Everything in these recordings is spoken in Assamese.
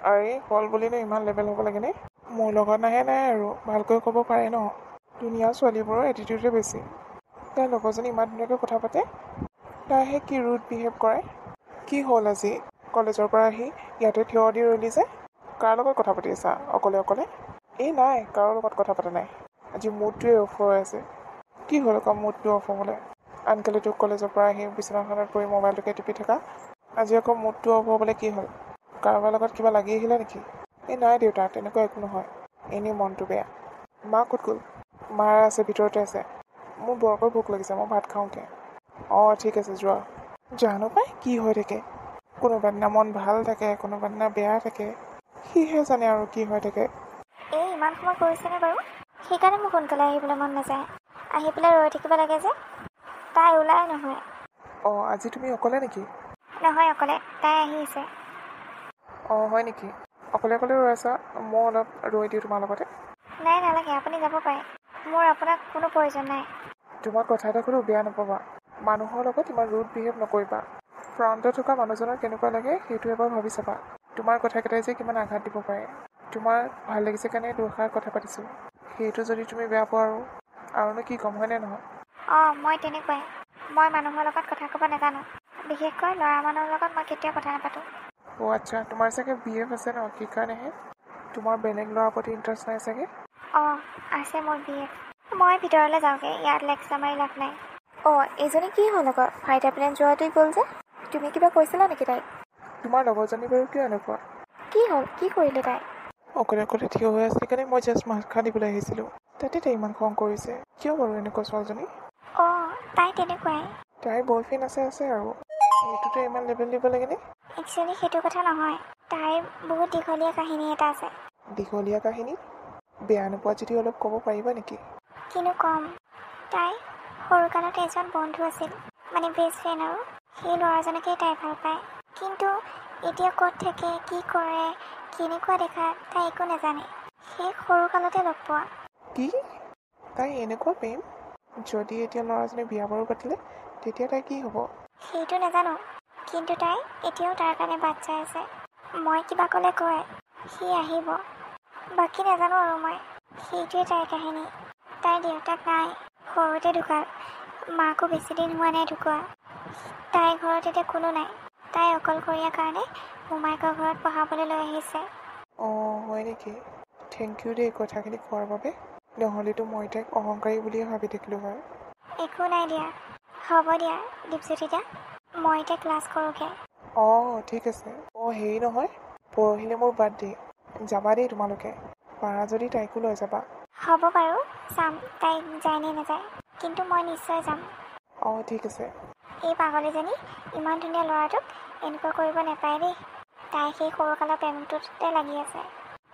আৰে হ'ল বুলিনো ইমান লেবেল হ'ব লাগেনে? মোৰ লগত নাহে নাই আৰু ভালকৈ ক'ব পাৰে ন। ধুনীয়া ছোৱালীবোৰৰ এটিটিউডে বেছি। তাইৰ লগৰজনী ইমান ধুনীয়াকৈ কথা পাতে, তাইহে কি ৰুড বিহেভ কৰে। কি হ'ল আজি কলেজৰ পৰা আহি ইয়াতে থিয় দি ৰ'লি যে? কাৰ লগত কথা পাতি আছা অকলে অকলে? এই নাই, কাৰো লগত কথা পতা নাই। আজি মুডটোৱে অফ হৈ আছে। কি হ'ল আকৌ মুডটো অফ হ'বলৈ? আনকালি তোক কলেজৰ পৰা আহি বিচনাখনত পৰি মোবাইলটোকে টিপি থকা, আজি আকৌ মুডটো অফ হ'বলৈ কি হ'ল? কাৰোবাৰ লগত কিবা লাগি আহিলে নেকি? এই নাই দেউতা, তেনেকুৱা একো নহয়। এনেই মনটো বেয়া। মা ক'ত গ'ল? মাৰ আছে, ভিতৰতে আছে। মোৰ বৰকৈ ভোক লাগিছে, মই ভাত খাওঁগৈ। অঁ ঠিক আছে, যোৱা। জানো পাই কি হৈ থাকে। কোনোবা দিনা মন ভাল থাকে, কোনোবা দিনা বেয়া থাকে। সিহে জানে আৰু কি হৈ থাকে। এই ইমান সময় কৰিছেনে বাৰু? সেইকাৰণে মোক সোনকালে আহিবলৈ মন নাযায়। আহি পেলাই ৰৈ থাকিব লাগে যে। তাই ওলাই নহয়। অঁ আজি তুমি অকলে নেকি? নহয় অকলে, তাই আহিছে। অঁ হয় নেকি? অকলে অকলে ৰৈ আছা? মই অলপ ৰৈ দিওঁ তোমাৰ লগতে। নাই নালাগে, আপুনি যাব পাৰে। মোৰ আপোনাক কোনো প্ৰয়োজন নাই। তোমাক কথা এটা ক'লেও বেয়া নাপাবা। মানুহৰ লগত ইমান ৰুড বিহেভ নকৰিবা। ফ্ৰণ্টত থকা মানুহজনৰ কেনেকুৱা লাগে সেইটো এবাৰ ভাবি চাবা। তোমাৰ কথাকেইটাই যে কিমান আঘাত দিব পাৰে। তোমাৰ ভাল লাগিছে কাৰণে দুষাৰ কথা পাতিছোঁ। সেইটো যদি তুমি বেয়া পোৱা আৰুনো কি ক'ম, হয়নে নহয়? অঁ মই তেনেকুৱাই। মই মানুহৰ লগত কথা ক'ব নাজানো। বিশেষকৈ ল'ৰা মানুহৰ লগত মই কেতিয়াও কথা নাপাতোঁ। অঁ আচ্ছা, তোমাৰ চাগে BF আছে ন, সেইকাৰণেহে। তোমাৰ বেলেগ ল'ৰাৰ প্ৰতি ইণ্টাৰেষ্ট নাই চাগে? অঁ আছে মোৰ BF। মই ভিতৰলৈ যাওঁগৈ, ইয়াত লেকচাৰ মাৰি লাভ নাই। অঁ এইজনী কি হ'ল আকৌ? ফাইটাৰ প্লেন যোৱাটোৱে গ'ল যে? তুমি কিবা কৈছিলা নেকি তাইক? তোমাৰ লগৰজনী বাৰু কিয় এনেকুৱা? কি হ'ল? কি কৰিলে তাই? অকলে অকলে থিয় হৈ আছে কাৰণে মই জাষ্ট মাত খা দিবলৈ আহিছিলোঁ। তাতে তাই ইমান খং কৰিছে। কিয় বাৰু এনেকুৱা ছোৱালীজনী? অঁ তাই তেনেকুৱাই। তাইৰ বয়ফ্ৰেণ্ড আছে আৰু এইটোতে ইমান লেবেল দিব লাগেনে? একচুৱেলি সেইটো কথা নহয়। তাইৰ বহুত দীঘলীয়া কাহিনী এটা আছে। দীঘলীয়া কাহিনী? বেয়া নোপোৱা যদি অলপ ক'ব পাৰিবা নেকি? কিনো ক'ম। তাই সৰুকালত এজন বন্ধু আছিল, মানে বেষ্ট ফ্ৰেণ্ড আৰু। সেই ল'ৰাজনকেই তাই ভাল পায়। কিন্তু এতিয়া ক'ত থাকে, কি কৰে, কেনেকুৱা দেখা তাই একো নাজানে। সেই সৰুকালতে লগ পোৱা। কি? তাই এনেকুৱা প্ৰেম? যদি এতিয়া ল'ৰাজনে বিয়া বাৰু পাতিলে তেতিয়া তাই কি হ'ব? সেইটো নাজানো, কিন্তু তাই এতিয়াও তাৰ কাৰণে বাট চাই আছে। মই কিবা ক'লে কয় সি আহিব। বাকী নাজানো আৰু মই। সেইটোৱে তাইৰ কাহিনী। তাইৰ দেউতাক নাই, সৰুতে ঢুকাল। মাকো বেছি দিন হোৱা নাই ঢুকোৱা। তাইৰ ঘৰত এতিয়া কোনো নাই। তাই অকলশৰীয়া কাৰণে মোমায়েকৰ ঘৰত পঢ়াবলৈ লৈ আহিছে। অঁ হয় নেকি? থেংক ইউ দেই কথাখিনি কোৱাৰ বাবে। নহ'লেতো মই তাইক অহংকাৰী বুলিয়ে ভাবি থাকিলোঁ হয়। একো নাই দিয়া। হ'ব দিয়া দীপজ্যোতি দা, মই এতিয়া ক্লাছ কৰোঁগৈ। অঁ ঠিক আছে। অঁ হেৰি নহয়, পৰহিলৈ মোৰ বাৰ্থডে। যাবা দেই তোমালোকে। পাৰা যদি তাইকো লৈ যাবা। হ'ব বাৰু, চাম তাই যায় নে নাযায়। কিন্তু মই নিশ্চয় যাম। অঁ ঠিক আছে। এই পাগলীজনী ইমান ধুনীয়া ল'ৰাটোক এনেকুৱা কৰিব নাপায় দেই। তাই সেই সৰুকালৰ প্ৰেমটোতে লাগি আছে।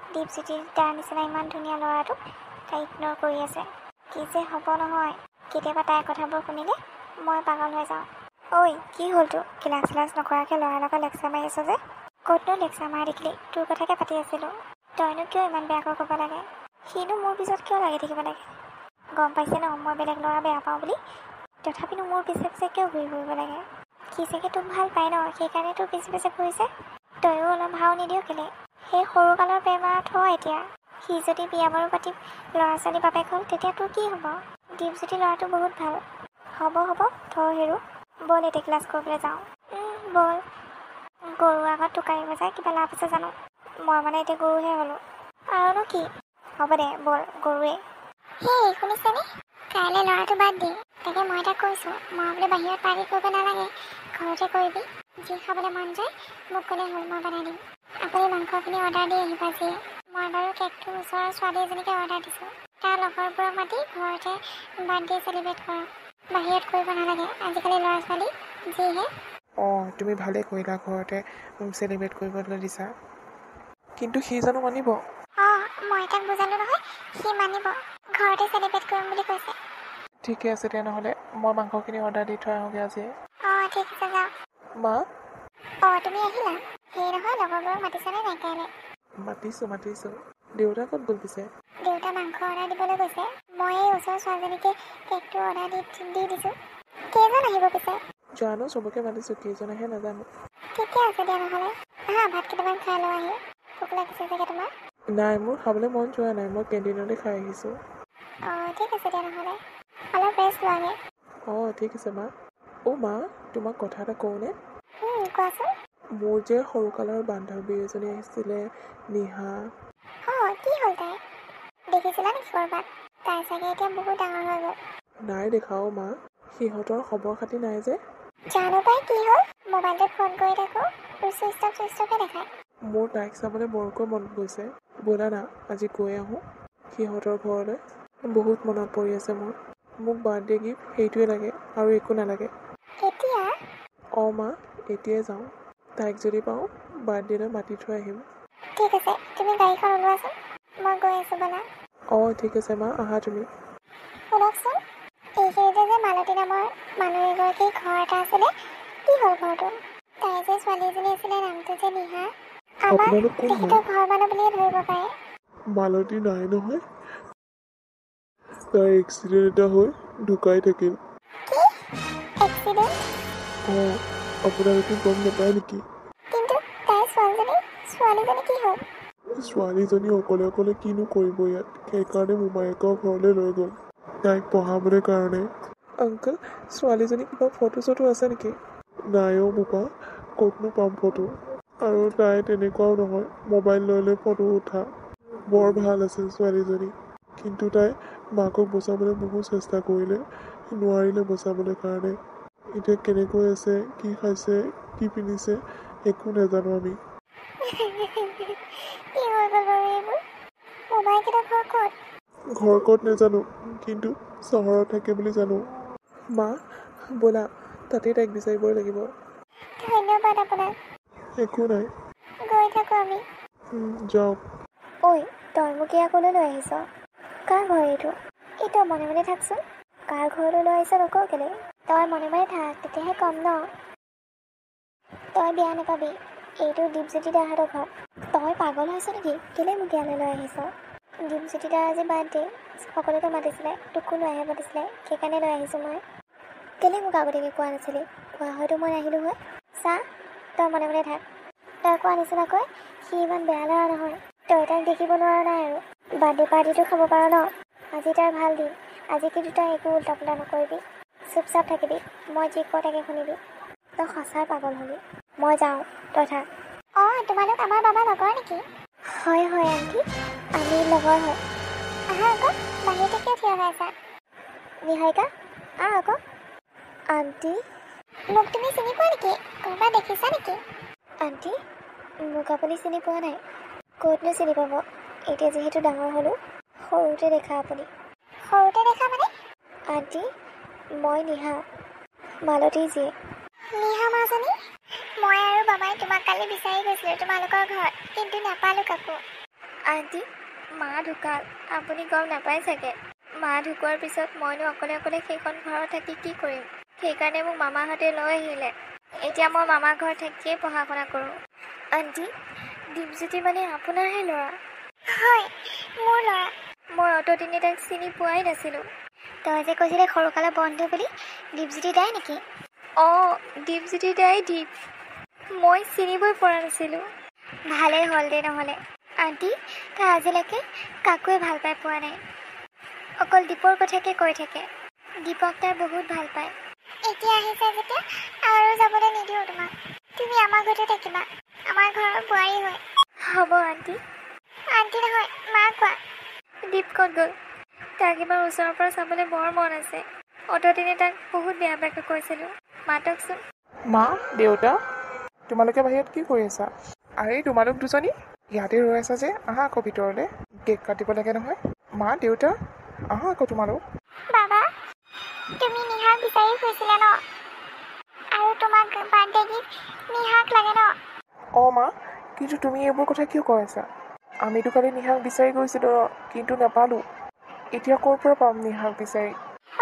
দীপজ্যোতি তাৰ নিচিনা ইমান ধুনীয়া ল'ৰাটোক তাই ইগন'ৰ কৰি আছে। কি যে হ'ব নহয়। কেতিয়াবা তাইৰ কথাবোৰ শুনিলে মই পাগল হৈ যাওঁ। ঐ কি হ'ল তোৰ? ক্লাছ নকৰাকৈ ল'ৰাৰ লগত লেকচাৰ মাৰি আছ যে? ক'তনো লেকচাৰ মাৰি দেখিলি? তোৰ কথাকে পাতি আছিলোঁ। তইনো কিয় ইমান বেয়াকৈ ক'ব লাগে? সিনো মোৰ পিছত কিয় লাগি থাকিব লাগে? গম পাইছে ন মই বেলেগ ল'ৰা বেয়া পাওঁ বুলি। তথাপিনো মোৰ পিছে পিছে কিয় ঘূৰি ফুৰিব লাগে? সি চাগে তোক ভাল পায় ন, সেইকাৰণে তোৰ পিছে পিছে ঘূৰিছে। তইও অলপ ভাও নিদিয় কেলে? সেই সৰুকালৰ প্ৰেম আৰু থ এতিয়া। সি যদি বিয়া বাৰু পাতি ল'ৰা ছোৱালী বাপেক হ'ল তেতিয়া তোৰ কি হ'ব? দীপজ্যোতি ল'ৰাটো বহুত ভাল। হ'ব থ হেৰো। ব'ল এতিয়া ক্লাছ কৰিবলৈ যাওঁ। ব'ল। গৰুৰ আগত টোকাৰি বজাই কিবা লাভ আছে জানো? মই মানে এতিয়া গৰুহে হ'লোঁ। আৰুনো কি? হ'ব দে ব'ল, গৰুৱে। হেই শুনিছেনে? কাইলৈ ল'ৰাটো বাৰ্থডে। তাকে মই তাক কৈছোঁ, মই বোলে বাহিৰত পাৰ্টি কৰিব নালাগে, ঘৰতে কৰিবি। যি খাবলৈ মন যায় মোক ক'লে হ'ল, মই বনাই দিম। আপুনি মাংসখিনি অৰ্ডাৰ দি আহিবা যিয়ে। মই বাৰু কেকটো ওচৰৰ ছোৱালী এজনীকে অৰ্ডাৰ দিছোঁ। তাৰ লগৰবোৰক মাতি ঘৰতে বাৰ্থডে চেলিব্ৰেট কৰক। বাহিৰত কৰিব নালাগে, আজিকালি ল'ৰা ছোৱালী যিহে। অঁ তুমি ভালেই কৰিলা ঘৰতে চেলিব্ৰেট কৰিবলৈ দিছা। কিন্তু সি জানো মানিব? অঁ মই তাক বুজালোঁ নহয়, সি মানিব। ঘৰতে চেলিব্ৰেট কৰিম বুলি কৈছে। ঠিকে আছে তেনেহ'লে মই মাংসখিনি অৰ্ডাৰ দি থৈ আহোঁগৈ আজি। অঁ ঠিক আছে যাওক। মা? অঁ তুমি আহিলা? সেই নহয় লগৰবোৰক মাতিছেনে নাই কাইলৈ? মাতিছোঁ। দেউতা ক'ত গ'ল পিছে? দেউতা মাংস অৰ্ডাৰ দিবলৈ গৈছে। মই এই ওচৰৰ ছোৱালীজনীকে কেকটো অৰ্ডাৰ দি দিছোঁ। কেইজন আহিব পিছে? জানো চবকে মাতিছোঁ, কেইজন আহে নাজানো। ঠিকে আছে দিয়া নহ'লে। ভাত কেইটামান খাই লওঁ আহি। ভোক লাগিছে চাগে তোমাৰ? নাই, মোৰ খাবলৈ মন যোৱা নাই, মই কেণ্টিনতে খাই আহিছোঁ। অঁ ঠিক আছে দিয়া নহ'লে অলপ ৰেষ্ট লোৱাগে। অঁ ঠিক আছে মা। অ' মা, তোমাক কথা এটা কওঁনে? কোৱাচোন। মোৰ যে সৰুকালৰ বান্ধৱী এজনী আহিছিলে, নিহা। অঁ কি হ'ল তাই? দেখিছিলা নেকি ক'ৰবাত? তাই চাগে এতিয়া বহুত ডাঙৰ হৈ গ'ল। নাই দেখা অ' মা, সিহঁতৰ খবৰ খাতি নাই যে। জানো পাই কি হ'ল, মোবাইলটোত ফোন কৰি থাকোঁ চুইচ অফে দেখায়। মোৰ তাইক চাবলৈ বৰকৈ মন গৈছে। ব'লা না আজি গৈ আহোঁ সিহঁতৰ ঘৰলৈ। বহুত মনত পৰি আছে মোৰ। মোক বাৰ্থডে গিফ্ট সেইটোৱে লাগে আৰু একো নালাগে। এতিয়া? অঁ মা, এতিয়াই যাওঁ। তাইক যদি পাওঁ বাৰ্থডেলৈ মাতি থৈ আহিম। ঠিক আছে, তুমি গাড়ীখন ওলোৱাচোন, মই গৈ আছোঁ ব'লা। অঁ ঠিক আছে মা, আহা তুমি। শুনকচোন, এইখিনিতে যে মালতী নামৰ মানুহ এগৰাকীৰ ঘৰ এটা আছিলে, কি হ'ল ঘৰটো? তাই যে ছোৱালী এজনী আছিলে, নামটো যে নিহা। আমাৰ আপোনালোক কোন হয়? তেখেতৰ ঘৰ মানুহ বুলিয়ে ধৰিব পাৰে। মালতী নাই নহয়, তাই এক্সিডেণ্ট এটা হৈ ঢুকাই থাকিল। কি? এক্সিডেণ্ট? অঁ, আপোনালোকে গম নাপায় নেকি? কিন্তু তাইৰ ছোৱালীজনী কি হ'ল? ছোৱালীজনী অকলে অকলে কিনো কৰিব ইয়াত, সেইকাৰণে মোমায়েকৰ ঘৰলৈ লৈ গ'ল তাইক পঢ়াবলৈ কাৰণে। আংকল, ছোৱালীজনী কিবা ফটো চটো আছে নেকি? নাই অ' বোপা, ক'তনো পাম ফটো। আৰু তাই তেনেকুৱাও নহয়, মোবাইল লৈ লৈ ফটো উঠা। বৰ ভাল আছিল ছোৱালীজনী, কিন্তু তাই মাকক বচাবলৈ বহুত চেষ্টা কৰিলে, নোৱাৰিলে বচাবলৈ কাৰণে। এতিয়া কেনেকৈ আছে, কি খাইছে, কি পিন্ধিছে, একো নাজানো আমি। কি হৈ গ'ল বাৰু এইবোৰ? মোমায়েকহঁতৰ ঘৰ ক'ত? ঘৰ ক'ত নাজানো, কিন্তু চহৰত থাকে বুলি জানো। মা, ব'লা তাতে তাইক বিচাৰিবই লাগিব। ধন্যবাদ আপোনাক। একো নাই, গৈ থাকোঁ আমি। যাওক। ঐ, তই মোক ইয়াক ক'লৈ লৈ আহিছ? কাৰ ঘৰ এইটো? তই মনে মনে থাকচোন। কাৰ ঘৰলৈ লৈ আহিছ নকওঁ কেলে? তই মনে মনে থাক, তেতিয়াহে কম ন। তই বেয়া নাপাবি, এইটো দীপজ্যোতি দাহঁতৰ ঘৰ। তই পাগল হৈছ নেকি? কেলে মোক ইয়ালৈ লৈ আহিছ? দীপজ্যোতি দাৰ আজি বাৰ্থডে, সকলোকে মাতিছিলে, তোকো লৈহে মাতিছিলে, সেইকাৰণে লৈ আহিছোঁ মই। কেলে মোক আগতীয়াকৈ কোৱা নাছিলি? কোৱা হয়তো মই নাহিলোঁ হয়। চা, তই মনে মনে থাক। তই কোৱা নিচিনাকৈ সি ইমান বেয়া ল'ৰা নহয়। তই তাক দেখিব নোৱাৰা নাই আৰু। বাৰ্থডে পাৰ্টিটো খাব পাৰ ন? আজি তাৰ ভাল দিন। আজি কিন্তু তই একো উল্টা পুল্টা নকৰিবি, চুপচাপ থাকিবি, মই যি কওঁ তাকে শুনিবি। তই সঁচাই পাগল হ'বি। মই যাওঁ, তই থাক। অঁ তোমালোক আমাৰ বাবা লগৰ নেকি? হয় হয় আণ্টি, আমি লগৰ হয়। আহা আকৌ, বাহিৰতে কিয় থিয় হৈ আছা? নিহাৰিকা, আকৌ। আণ্টি, মোক তুমি চিনি পোৱা নেকি? ক'ৰবাত দেখিছা নেকি? আণ্টি, মোক আপুনি চিনি পোৱা নাই? ক'তনো চিনি পাব, এতিয়া যিহেতু ডাঙৰ হ'লোঁ। সৰুতে দেখা আপুনি। সৰুতে দেখা মানে? আণ্টি, মই নিহা, মালতীৰ জীয়েক। নিহা মাজনী? মই আৰু বাবাই তোমাক কালি বিচাৰি গৈছিলোঁ তোমালোকৰ ঘৰত, কিন্তু নাপালোঁ কাকো। আণ্টি, মা ঢুকাল, আপুনি গম নাপায় চাগে। মা ঢুকোৱাৰ পিছত মইনো অকলে অকলে সেইখন ঘৰত থাকি কি কৰিম? সেইকাৰণে মোক মামাহঁতে লৈ আহিলে। এতিয়া মই মামাৰ ঘৰত থাকিয়েই পঢ়া শুনা কৰোঁ। আণ্টি, দীপজ্যোতি মানে আপোনাৰহে ল'ৰা? হয়, মোৰ ল'ৰা। মই অতদিনে তাক চিনি পোৱাই নাছিলোঁ। তই যে কৈছিলে সৰুকালৰ বন্ধু বুলি, দীপজ্যোতি দাই নেকি? অঁ, দীপজ্যোতি দাই দীপ। মই চিনিবই পৰা নাছিলোঁ। ভালেই হ'ল দে নহ'লে। আণ্টি, তাই আজিলৈকে কাকোৱে ভাল পাই পোৱা নাই, অকল দীপৰ কথাকে কৈ থাকে। দীপক তাই বহুত ভাল পায়। এতিয়া আহিছা যেতিয়া আৰু যাবলৈ নিদিওঁ তোমাক। তুমি আমাৰ ঘৰতে থাকিবা, আমাৰ ঘৰৰ বোৱাৰী হয়। হ'ব আণ্টি। আণ্টি নহয়, মা কোৱা। দীপ ক'ত গ'ল? তাক এবাৰ ওচৰৰ পৰা চাবলৈ বৰ মন আছে। অতদিনে তাক বহুত বেয়া বেয়াকৈ কৈছিলোঁ। মাতকচোন। মা, দেউতা, তোমালোকে বাহিৰত কি কৰি আছা? আৰে তোমালোক দুজনী ইয়াতে ৰৈ আছা যে, আহা আকৌ ভিতৰলৈ, কেক কাটিব লাগে নহয়। মা, দেউতা, আহা আকৌ তোমালোক। বাবা, তুমি নিহাক বিচাৰি ফুৰিছিলা ন? আৰু তোমাক বাৰ্থডে গিফ্ট নিহাক লাগে ন? অঁ মা, কিন্তু তুমি এইবোৰ কথা কিয় কৈ আছা? আমিতো কালি নিহাক বিচাৰি গৈছিলোঁ, কিন্তু নাপালোঁ। এতিয়া ক'ৰ পৰা পাম নিহাক বিচাৰি?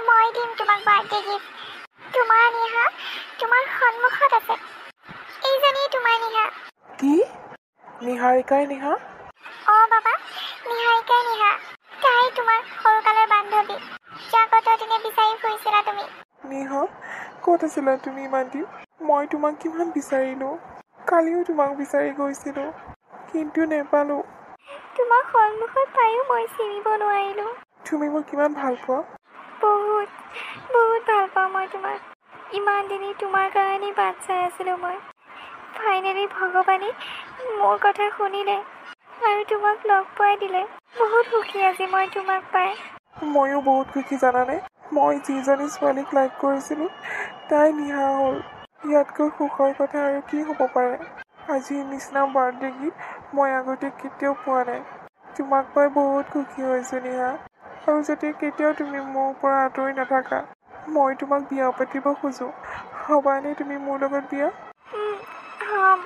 মই দিম তোমাক বাৰ্থডে গিফ্ট। তোমাৰ নিহা তোমাৰ সন্মুখত আছে। এইজনী তোমাৰ নিহা। কি? নিহাৰিকাই নিহা? অঁ বাবা, নিহাৰিকাই নিহা। তাই তোমাৰ সৰুকালৰ বান্ধৱী, যাক অতদিনে বিচাৰি ফুৰিছিলা তুমি। নিহা, ক'ত আছিলা তুমি ইমান দিন? মই তোমাক কিমান বিচাৰিলোঁ। কালিও তোমাক বিচাৰি গৈছিলোঁ, কিন্তু নেপালোঁ। তোমাক সন্মুখত পায়ো মই চিনিব নোৱাৰিলোঁ। তুমি মোক কিমান ভাল পোৱা। বহুত বহুত ভাল পাওঁ মই তোমাক। ইমান দিনে তোমাৰ কাৰণে বাট চাই আছিলোঁ মই। ফাইনেলি ভগৱানে মোৰ কথা শুনিলে আৰু তোমাক লগ পোৱাই দিলে। বহুত সুখী আজি মই তোমাক পাই। ময়ো বহুত সুখী জানানে। মই যিজনী ছোৱালীক লাইক কৰিছিলোঁ তাই নিহা হ'ল। ইয়াতকৈ সুখৰ কথা আৰু কি হ'ব পাৰে। আজিৰ নিচিনা বাৰ্থডে গিফ্ট মই আগতে কেতিয়াও পোৱা নাই। তোমাক পাই বহুত সুখী হৈছোঁ নিহা। আৰু যাতে কেতিয়াও তুমি মোৰ পৰা আঁতৰি নাথাকা। মই তোমাক বিয়া পাতিব খোজোঁ। হ'বানে তুমি মোৰ লগত বিয়া? হ'ম।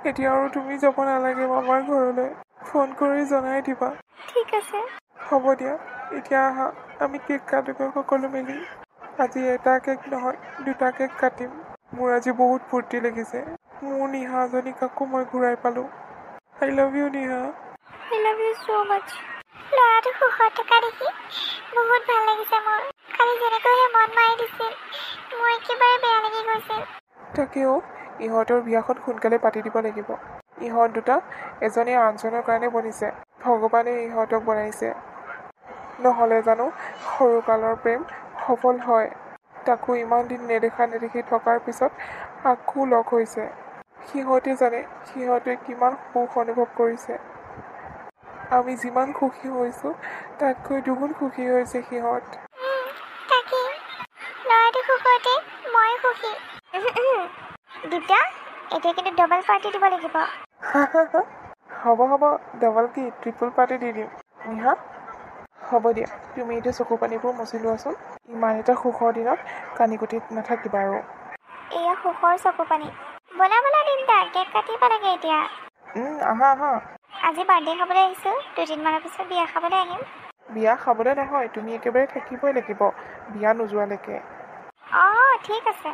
এতিয়া আৰু তুমি যাব নালাগে মামাৰ ঘৰলৈ। ফোন কৰি জনাই দিবা। ঠিক আছে। হ'ব দিয়া। এতিয়া আহা আমি কেক কাটোগৈ সকলো মিলি। আজি এটা কেক নহয় 2টা কেক কাটিম। মোৰ আজি বহুত ফূৰ্তি লাগিছে। মোৰ নিহাজনীক আকৌ মই ঘূৰাই পালোঁ। I love you Niha. I love you so' much. ল'ৰাটো সুখত থকা দেখি বহুত ভাল লাগিছে মোৰ। খালি যেনেকৈ মন মাৰি দিছিল মোৰ একেবাৰে বেয়া লাগি গৈছিল। তাকেও ইহঁতৰ বিয়াখন সোনকালে পাতি দিব লাগিব। ইহঁত দুটা এজনে আনজনৰ কাৰণে বনিছে। ভগৱানে ইহঁতক বনাইছে। নহ'লে জানো সৰুকালৰ প্ৰেম সফল হয়। তাকো ইমান দিন নেদেখি থকাৰ পিছত আকৌ লগ হৈছে। সিহঁতে জানে সিহঁতে কিমান সুখ অনুভৱ কৰিছে। আমি যিমান সুখী হৈছোঁ তাতকৈ দুগুণ সুখী হৈছে সিহঁত। তাকেই ল'ৰাটো সুখতে মই সুখী। দিব্যা এতিয়া কিন্তু ডবল পাৰ্টি দিব লাগিব। হ'ব ডাবল কি ট্ৰিপল পাৰ্টি দি দিম। নিহা হ'ব দিয়া। তুমি এতিয়া চকু পানীবোৰ মচি লোৱাচোন। ইমান এটা সুখৰ দিনত কানিকটিত নাথাকিবা আৰু। এয়া সুখৰ চকু পানী। ব'লা দিনটা কেক কাটিব লাগে এতিয়া। আহা। আজি বাৰ্থডে খাবলৈ আহিছোঁ। 2দিনমানৰ পিছত বিয়া খাবলৈ আহিম। বিয়া খাবলৈ নহয় তুমি একেবাৰে থাকিবই লাগিব বিয়া নোযোৱালৈকে। অঁ ঠিক আছে।